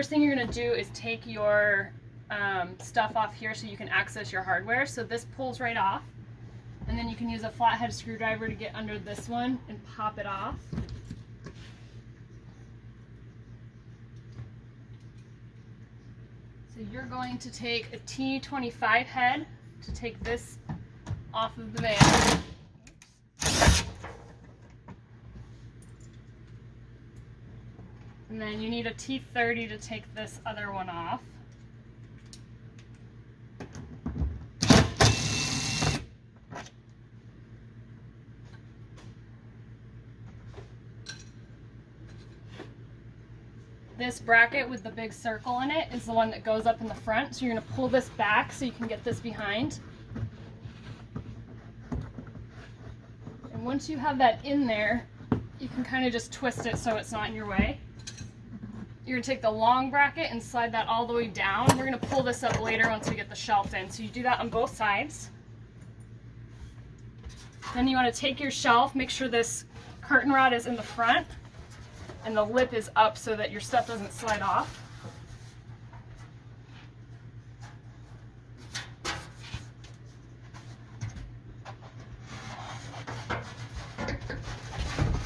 First thing you're going to do is take your stuff off here so you can access your hardware. So this pulls right off, and then you can use a flathead screwdriver to get under this one and pop it off. So you're going to take a T25 head to take this off of the van. And then you need a T30 to take this other one off. This bracket with the big circle in it is the one that goes up in the front. So you're going to pull this back so you can get this behind. And once you have that in there, you can kind of just twist it so it's not in your way. You're going to take the long bracket and slide that all the way down. We're going to pull this up later once we get the shelf in. So you do that on both sides. Then you want to take your shelf, make sure this curtain rod is in the front and the lip is up so that your stuff doesn't slide off.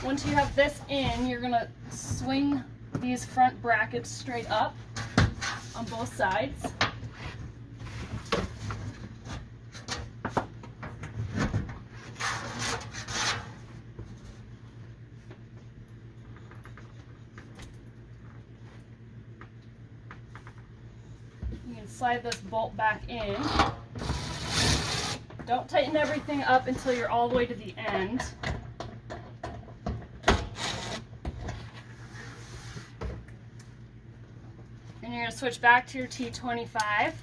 Once you have this in, you're going to swing these front brackets straight up on both sides. You can slide this bolt back in. Don't tighten everything up until you're all the way to the end. And you're going to switch back to your T25. And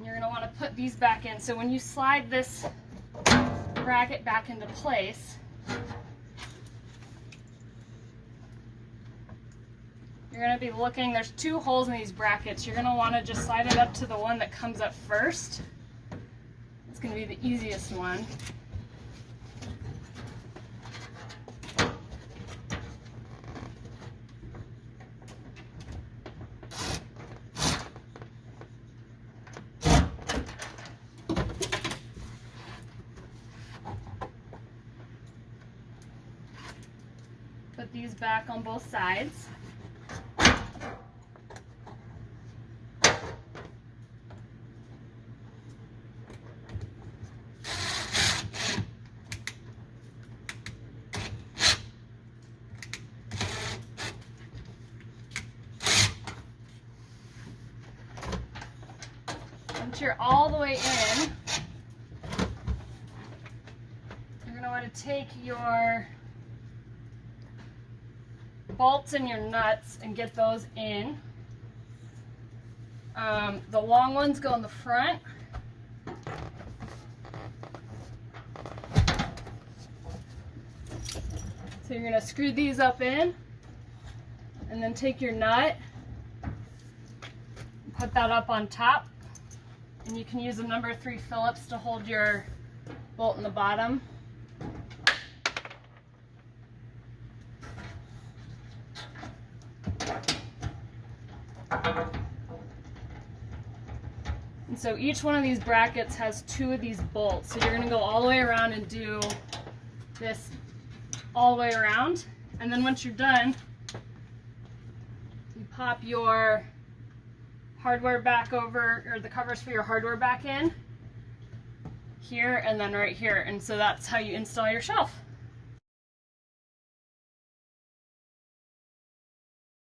you're going to want to put these back in. So when you slide this bracket back into place, you're going to be looking, there's two holes in these brackets. You're going to want to just slide it up to the one that comes up first. It's going to be the easiest one. Put these back on both sides. Once you're all the way in, you're going to want to take your bolts and your nuts and get those in. The long ones go in the front. So you're going to screw these up in and then take your nut, put that up on top, and you can use a number 3 Phillips to hold your bolt in the bottom. And so each one of these brackets has 2 of these bolts. So you're going to go all the way around and do this all the way around. And then once you're done, you pop your hardware back over, or the covers for your hardware back in here and then right here. And so that's how you install your shelf.